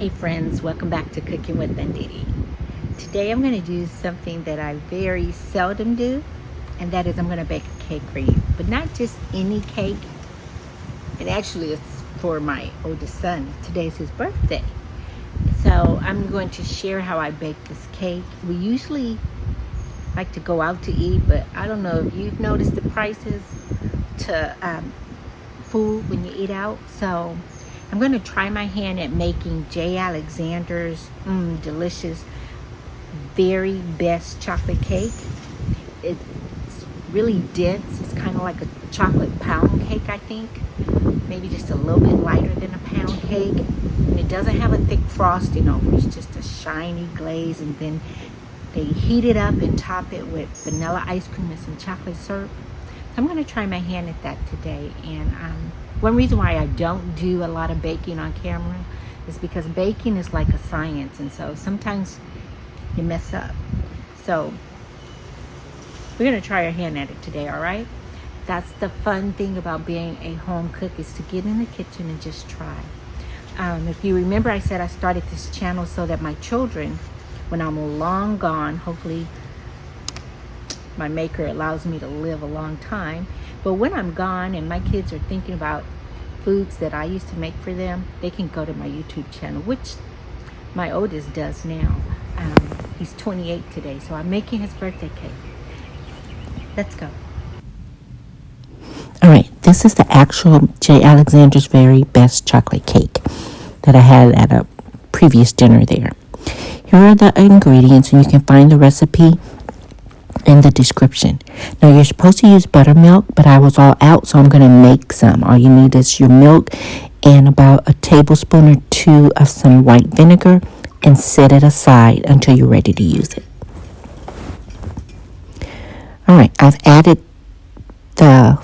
Hey friends, welcome back to Cooking with DeeDee. Today I'm going to do something that I very seldom do, and that is I'm going to bake a cake for you. But not just any cake, and actually it's for my oldest son. Today's his birthday. So I'm going to share how I bake this cake. We usually like to go out to eat, but I don't know if you've noticed the prices to food when you eat out. So I'm going to try my hand at making J. Alexander's delicious, very best chocolate cake. It's really dense. It's kind of like a chocolate pound cake, I think. Maybe just a little bit lighter than a pound cake. And it doesn't have a thick frosting over it. It's just a shiny glaze. And then they heat it up and top it with vanilla ice cream and some chocolate syrup. So I'm going to try my hand at that today. And one reason why I don't do a lot of baking on camera is because baking is like a science, and so sometimes you mess up. So we're going to try our hand at it today, all right? That's the fun thing about being a home cook, is to get in the kitchen and just try. If you remember, I said I started this channel so that my children, when I'm long gone, hopefully my maker allows me to live a long time, but when I'm gone and my kids are thinking about foods that I used to make for them, they can go to my YouTube channel, which my oldest does now. He's 28 today, so I'm making his birthday cake. Let's go. All right, this is the actual J. Alexander's very best chocolate cake that I had at a previous dinner there. Here are the ingredients, and you can find the recipe in the description. Now, you're supposed to use buttermilk, but I was all out, so I'm going to make some. All you need is your milk and about a tablespoon or two of some white vinegar, and set it aside until you're ready to use it. All right, I've added the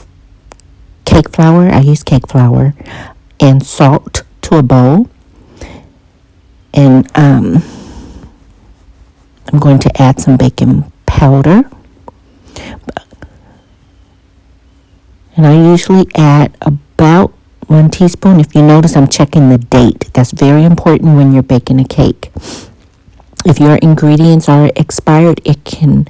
cake flour. I use cake flour and salt to a bowl. And I'm going to add some baking powder. And I usually add about 1 teaspoon. If you notice, I'm checking the date. That's very important when you're baking a cake. If your ingredients are expired, it can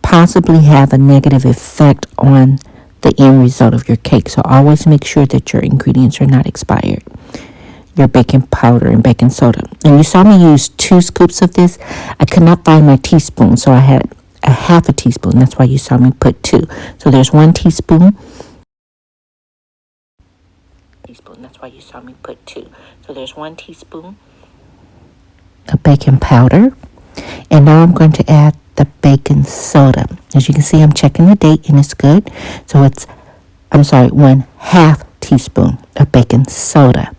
possibly have a negative effect on the end result of your cake. So always make sure that your ingredients are not expired. Your baking powder and baking soda. And you saw me use 2 scoops of this. I could not find my teaspoon, so I had a half a teaspoon. That's why you saw me put 2. So there's 1 teaspoon. That's why you saw me put 2. So there's 1 teaspoon of baking powder. And now I'm going to add the baking soda. As you can see, I'm checking the date and it's good. So it's, 1/2 teaspoon of baking soda.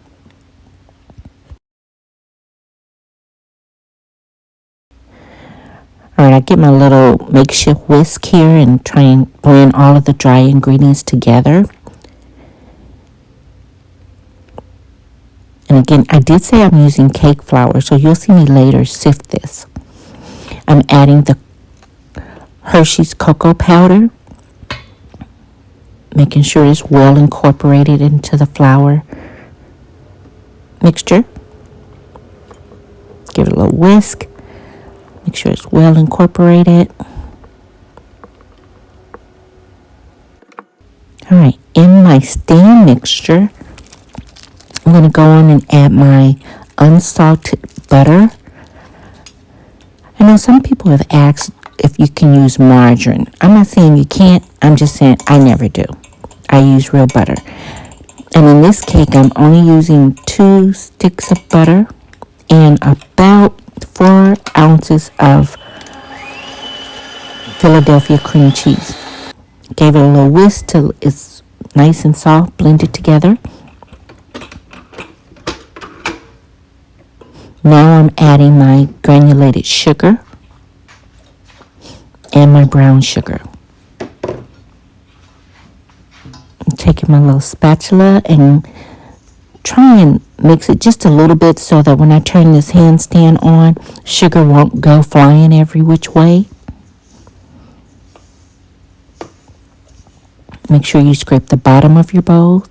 All right, I get my little makeshift whisk here and try and blend all of the dry ingredients together. And again, I did say I'm using cake flour, so you'll see me later sift this. I'm adding the Hershey's cocoa powder, making sure it's well incorporated into the flour mixture. Give it a little whisk. Make sure it's well incorporated. All right, in my stand mixture, I'm going to go on and add my unsalted butter. I know some people have asked if you can use margarine. I'm not saying you can't. I'm just saying I never do. I use real butter. And in this cake, I'm only using 2 sticks of butter and about 4 ounces of Philadelphia cream cheese. Gave it a little whisk till it's nice and soft, blended together. Now I'm adding my granulated sugar and my brown sugar. I'm taking my little spatula and try and mix it just a little bit so that when I turn this handstand on, sugar won't go flying every which way. Make sure you scrape the bottom of your bowl.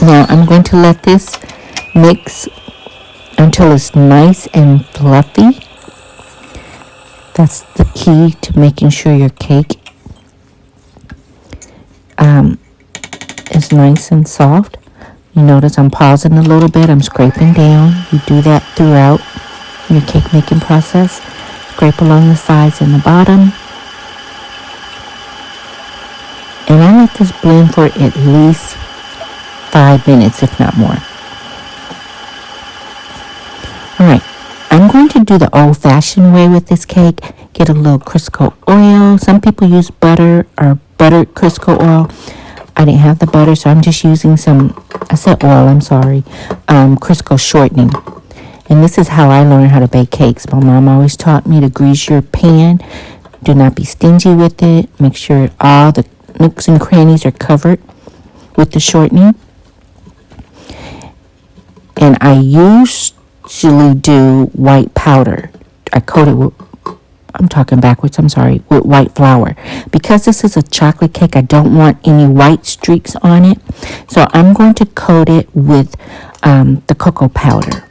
Now I'm going to let this mix until it's nice and fluffy. That's the key to making sure your cake is nice and soft. You notice I'm pausing a little bit. I'm scraping down. You do that throughout your cake making process. Scrape along the sides and the bottom. And I let this blend for at least 5 minutes, if not more. Alright, I'm going to do the old-fashioned way with this cake. Get a little Crisco oil. Some people use butter or buttered Crisco oil. I didn't have the butter, so I'm just using Crisco shortening. And this is how I learned how to bake cakes. My mom always taught me to grease your pan. Do not be stingy with it. Make sure all the nooks and crannies are covered with the shortening. And I usually do white powder. I coat it with, with white flour. Because this is a chocolate cake, I don't want any white streaks on it. So I'm going to coat it with the cocoa powder.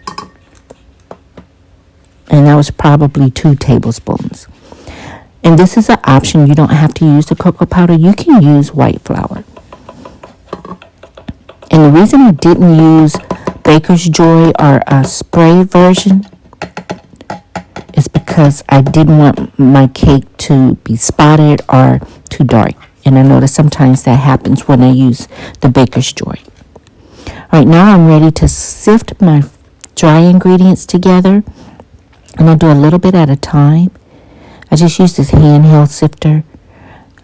And that was probably 2 tablespoons. And this is an option. You don't have to use the cocoa powder. You can use white flour. And the reason I didn't use Baker's Joy or a spray version is because I didn't want my cake to be spotted or too dark. And I notice sometimes that happens when I use the Baker's Joy. All right, now I'm ready to sift my dry ingredients together. And I'll do a little bit at a time. I just use this handheld sifter.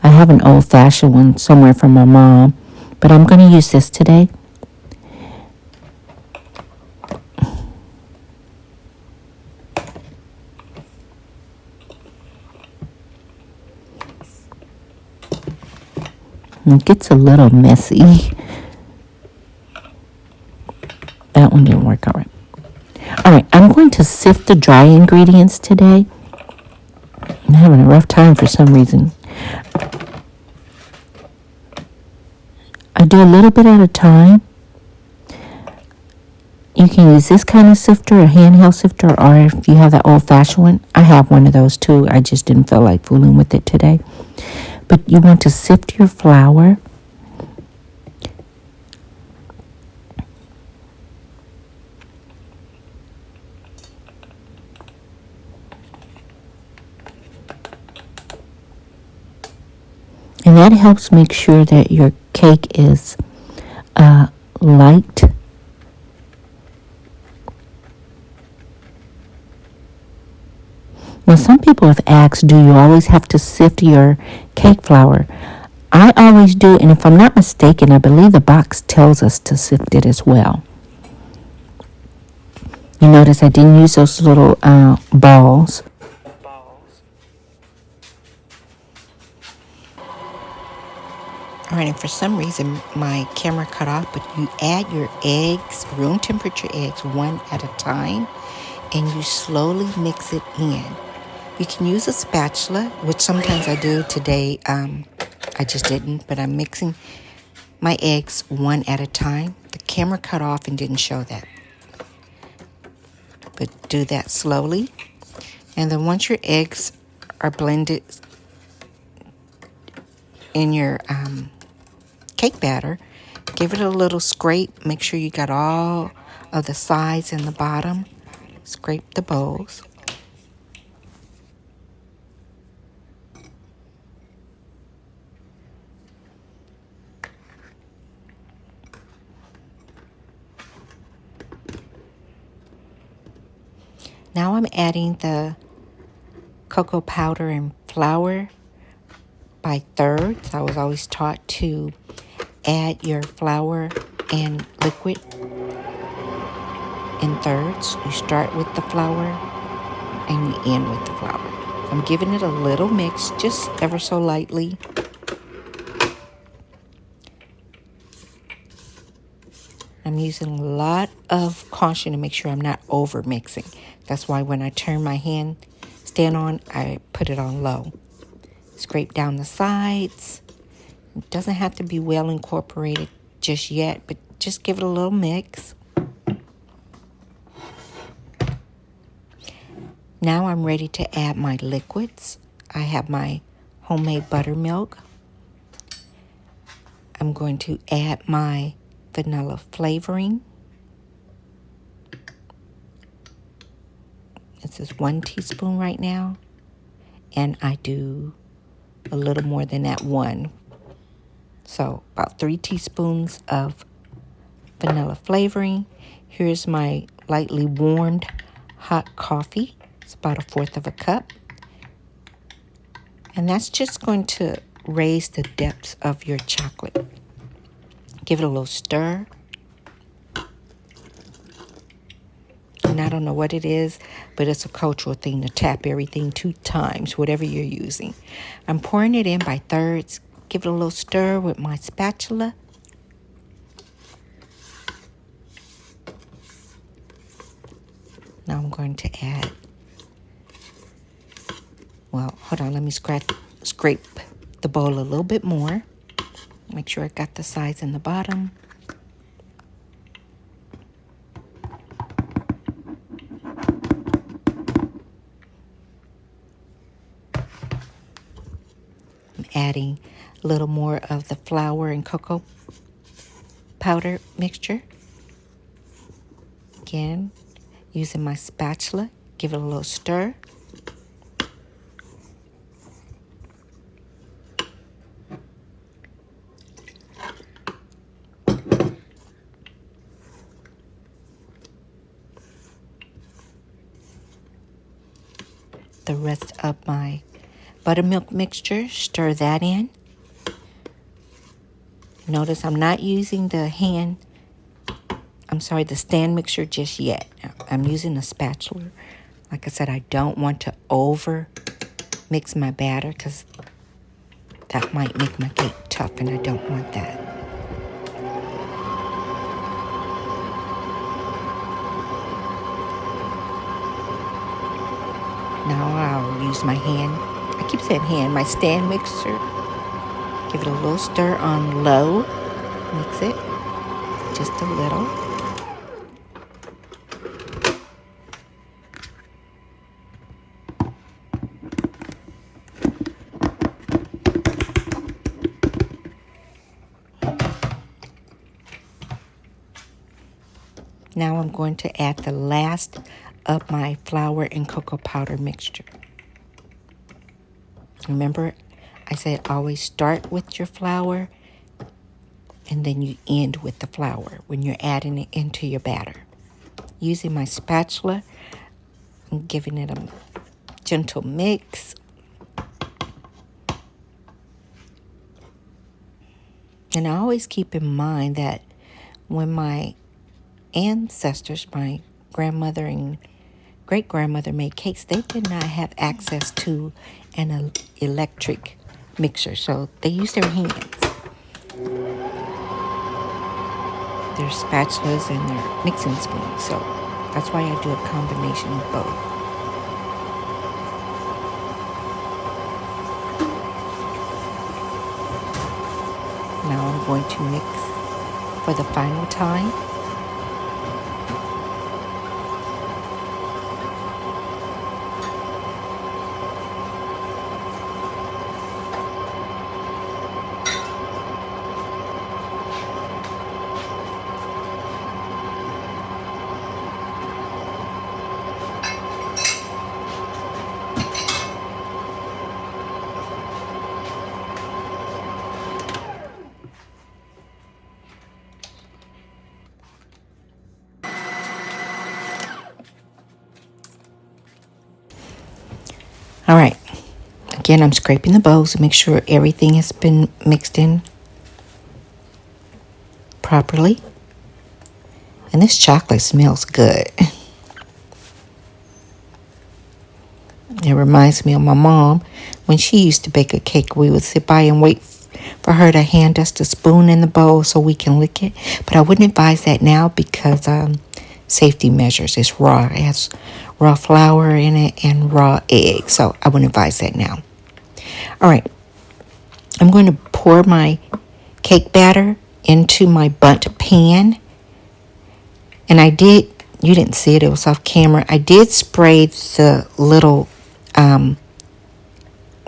I have an old-fashioned one somewhere from my mom, but I'm going to use this today. It gets a little messy. That one didn't work all right. All right, I'm going to sift the dry ingredients today. I'm having a rough time for some reason. I do a little bit at a time. You can use this kind of sifter, a handheld sifter, or if you have that old-fashioned one. I have one of those too. I just didn't feel like fooling with it today. But you want to sift your flour. And that helps make sure that your cake is light. Now, some people have asked, do you always have to sift your cake flour? I always do, and if I'm not mistaken, I believe the box tells us to sift it as well. You notice I didn't use those little balls. All right, and for some reason my camera cut off, but you add your eggs, room temperature eggs, one at a time, and you slowly mix it in. You can use a spatula, which sometimes I do. Today I just didn't, but I'm mixing my eggs one at a time. The camera cut off and didn't show that. But do that slowly. And then once your eggs are blended in your cake batter, give it a little scrape. Make sure you got all of the sides and the bottom. Scrape the bowls. Now I'm adding the cocoa powder and flour by thirds. I was always taught to add your flour and liquid in thirds. You start with the flour and you end with the flour. I'm giving it a little mix, just ever so lightly. I'm using a lot of caution to make sure I'm not over mixing. That's why when I turn my hand stand on, I put it on low. Scrape down the sides. It doesn't have to be well incorporated just yet, but just give it a little mix. Now I'm ready to add my liquids. I have my homemade buttermilk. I'm going to add my vanilla flavoring. This is 1 teaspoon right now. And I do a little more than that, 1. So about 3 teaspoons of vanilla flavoring. Here's my lightly warmed hot coffee. It's about 1/4 of a cup. And that's just going to raise the depths of your chocolate. Give it a little stir. And I don't know what it is, but it's a cultural thing to tap everything 2 times, whatever you're using. I'm pouring it in by thirds. Give it a little stir with my spatula. Now I'm going to add, well, hold on, let me scrape the bowl a little bit more. Make sure I got the sides in the bottom. I'm adding a little more of the flour and cocoa powder mixture. Again, using my spatula, give it a little stir. The rest of my buttermilk mixture, stir that in. Notice I'm not using the stand mixer just yet. I'm using a spatula. Like I said, I don't want to over mix my batter because that might make my cake tough and I don't want that. Now I'll use my I keep saying my stand mixer. Give it a little stir on low. Mix it just a little. Now I'm going to add the last of my flour and cocoa powder mixture. Remember, I said always start with your flour and then you end with the flour when you're adding it into your batter. Using my spatula, I'm giving it a gentle mix. And I always keep in mind that when my ancestors, my grandmother and great-grandmother made cakes, they did not have access to an electric mixer, so they used their hands, their spatulas and their mixing spoons. So that's why I do a combination of both. Now I'm going to mix for the final time. All right, again, I'm scraping the bowls to make sure everything has been mixed in properly. And this chocolate smells good. It reminds me of my mom. When she used to bake a cake, we would sit by and wait for her to hand us the spoon in the bowl so we can lick it. But I wouldn't advise that now because safety measures. It's raw. It has raw flour in it and raw egg. So I wouldn't advise that now. All right. I'm going to pour my cake batter into my bundt pan. And I did, you didn't see it, it was off camera. I did spray the little,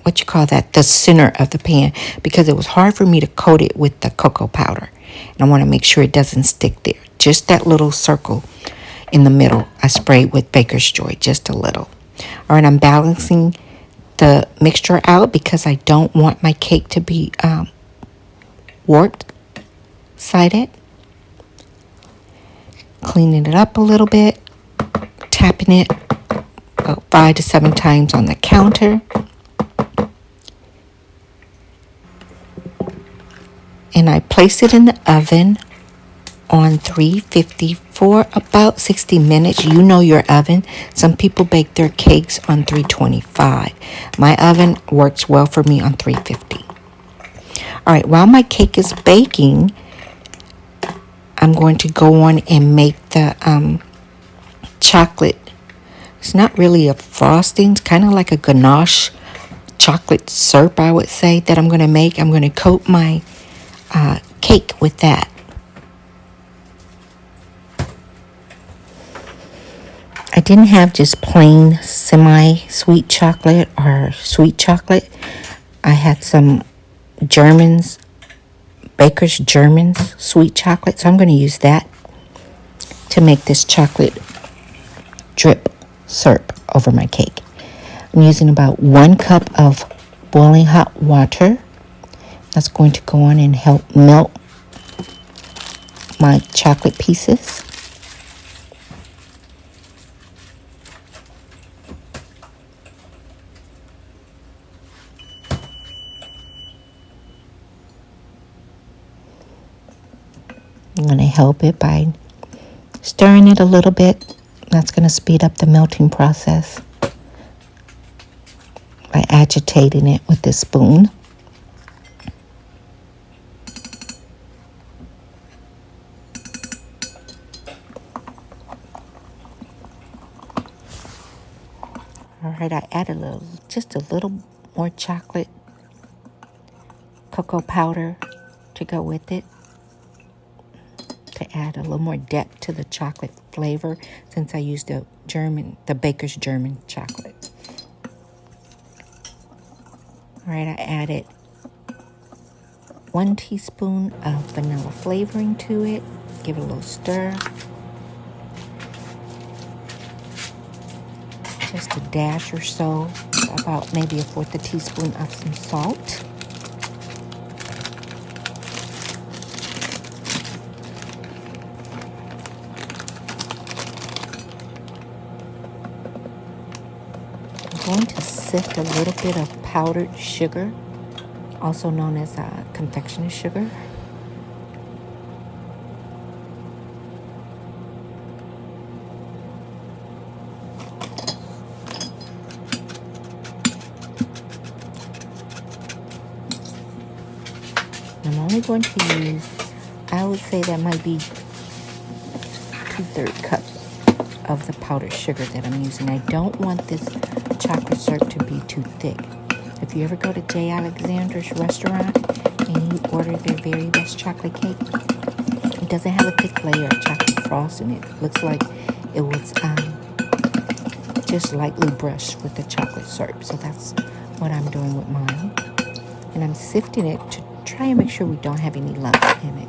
what you call that, the center of the pan, because it was hard for me to coat it with the cocoa powder. And I want to make sure it doesn't stick there. Just that little circle in the middle, I sprayed with Baker's Joy, just a little. All right, I'm balancing the mixture out because I don't want my cake to be warped sided. Cleaning it up a little bit, tapping it about 5 to 7 times on the counter. And I place it in the oven on 350 for about 60 minutes. You know your oven. Some people bake their cakes on 325. My oven works well for me on 350. All right, while my cake is baking, I'm going to go on and make the chocolate. It's not really a frosting. It's kind of like a ganache chocolate syrup, I would say, that I'm going to make. I'm going to coat my cake with that. I didn't have just plain semi-sweet chocolate or sweet chocolate. I had some Germans, Baker's Germans sweet chocolate. So I'm going to use that to make this chocolate drip syrup over my cake. I'm using about 1 cup of boiling hot water. That's going to go on and help melt my chocolate pieces. I'm going to help it by stirring it a little bit. That's going to speed up the melting process by agitating it with this spoon. All right, I added just a little more chocolate cocoa powder to go with it, to add a little more depth to the chocolate flavor, since I used the Baker's German chocolate. All right, I added 1 teaspoon of vanilla flavoring to it. Give it a little stir. Just a dash or so, about maybe 1/4 teaspoon of some salt. I'm going to sift a little bit of powdered sugar, also known as confectioner's sugar. I'm only going to use, I would say that might be 2/3 cups of the powdered sugar that I'm using. I don't want this chocolate syrup to be too thick. If you ever go to J. Alexander's restaurant and you order their very best chocolate cake, it doesn't have a thick layer of chocolate frosting. It looks like it was just lightly brushed with the chocolate syrup. So that's what I'm doing with mine. And I'm sifting it to try and make sure we don't have any lumps in it.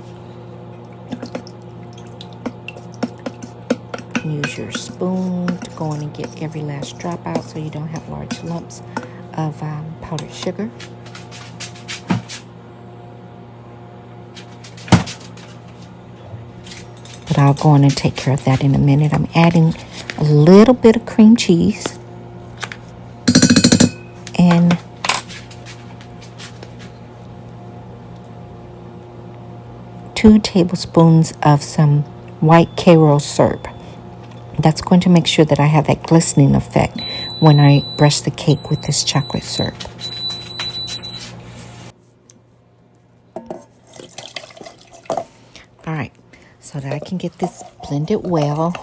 You can use your spoon to go in and get every last drop out so you don't have large lumps of powdered sugar. But I'll go on and take care of that in a minute. I'm adding a little bit of cream cheese and two tablespoons of some white Karo syrup. That's going to make sure that I have that glistening effect when I brush the cake with this chocolate syrup. All right, so that I can get this blended well,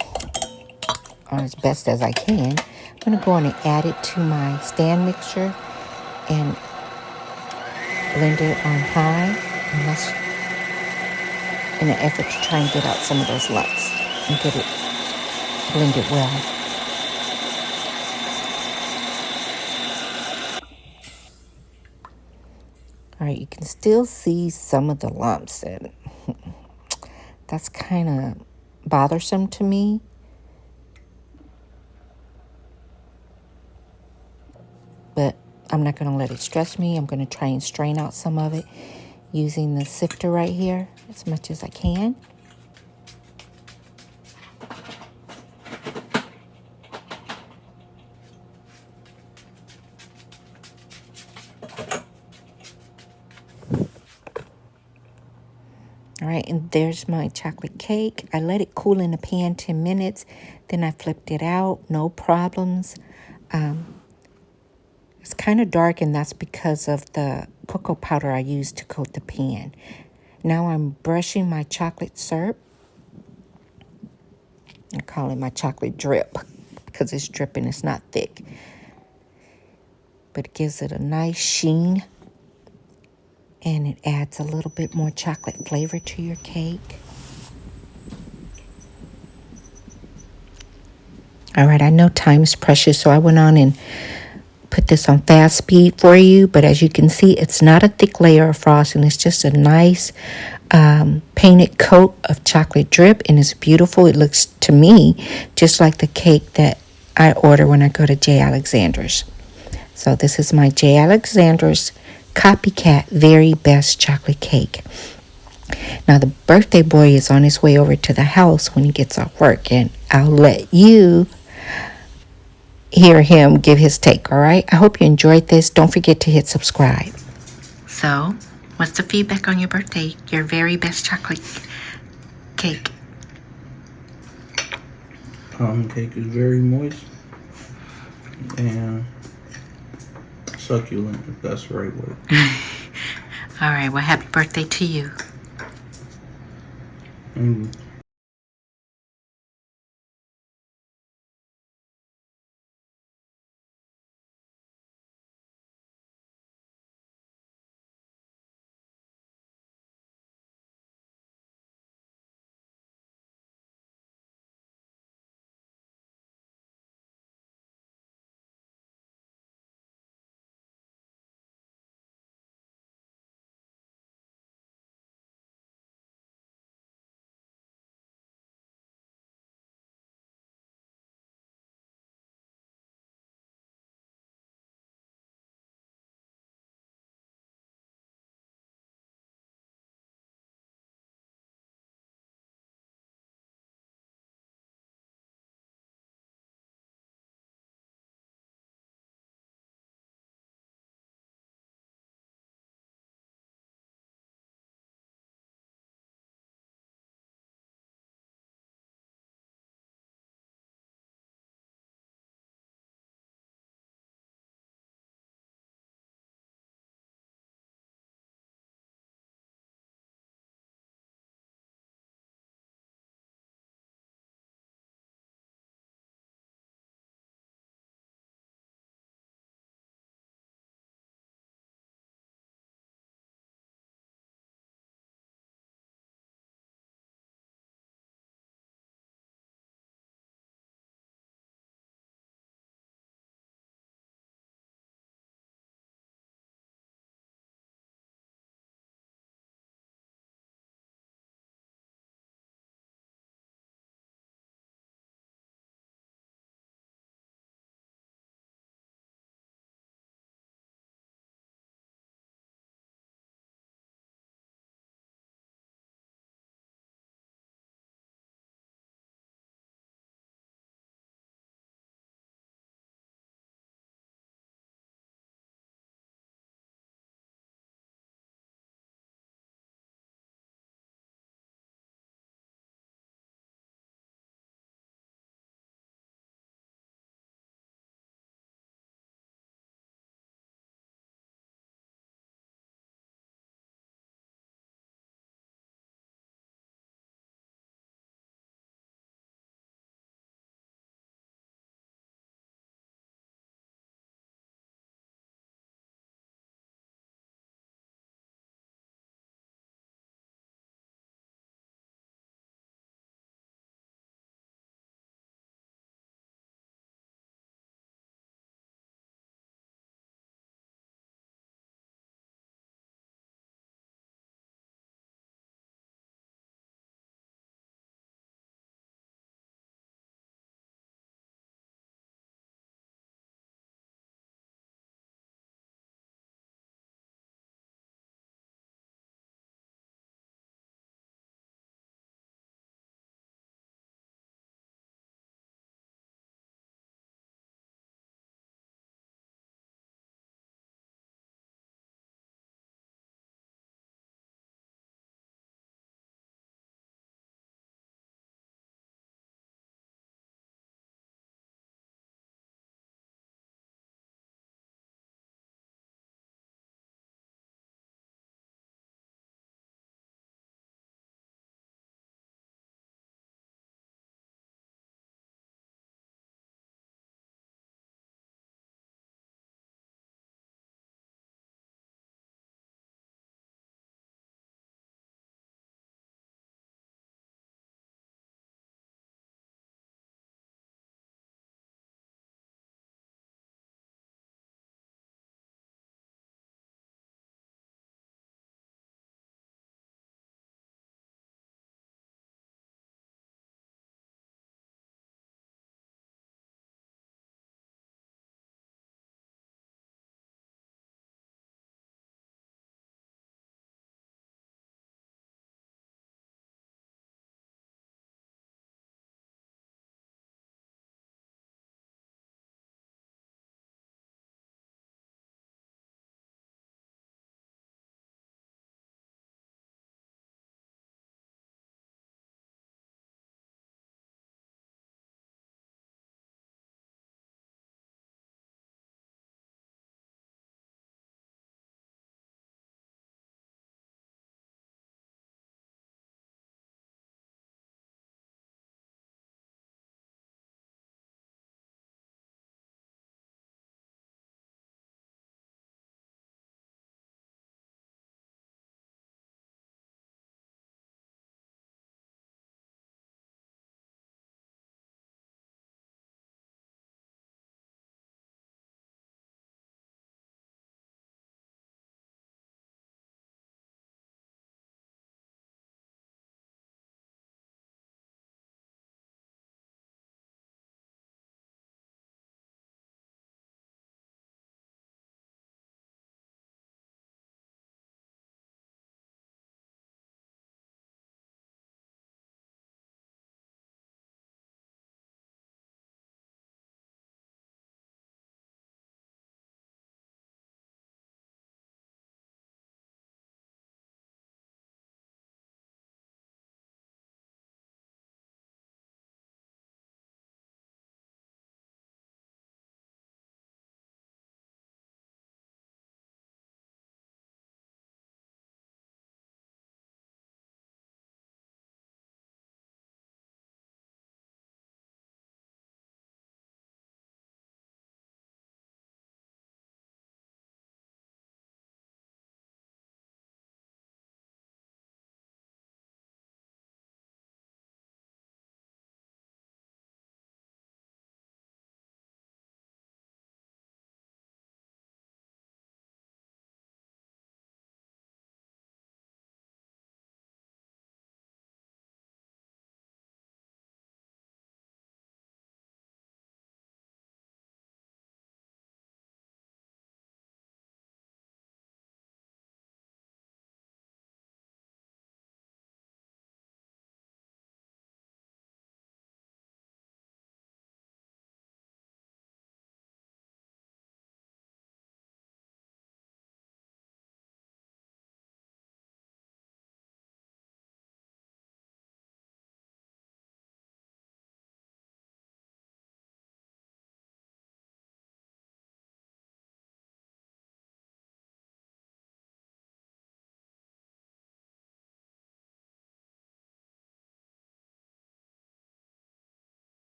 or as best as I can, I'm going to go on and add it to my stand mixture and blend it on high. And in an effort to try and get out some of those lumps and get it blended well. All right, you can still see some of the lumps, and that's kind of bothersome to me. But I'm not going to let it stress me. I'm going to try and strain out some of it using the sifter right here as much as I can. All right, and there's my chocolate cake. I let it cool in the pan 10 minutes. Then I flipped it out, no problems. It's kind of dark, and that's because of the cocoa powder I used to coat the pan. Now I'm brushing my chocolate syrup. I call it my chocolate drip because it's dripping, it's not thick. But it gives it a nice sheen, and it adds a little bit more chocolate flavor to your cake. All right, I know time is precious, so I went on and put this on fast speed for you. But as you can see, it's not a thick layer of frosting. It's just a nice painted coat of chocolate drip, and it's beautiful. It looks, to me, just like the cake that I order when I go to J. Alexander's. So this is my J. Alexander's Copycat Very Best Chocolate Cake. Now the birthday boy is on his way over to the house when he gets off work, and I'll let you hear him give his take, all right? I hope you enjoyed this. Don't forget to hit subscribe. So, what's the feedback on your birthday? Your very best chocolate cake. Cake is very moist and succulent, if that's the right word. All right, well, happy birthday to you. And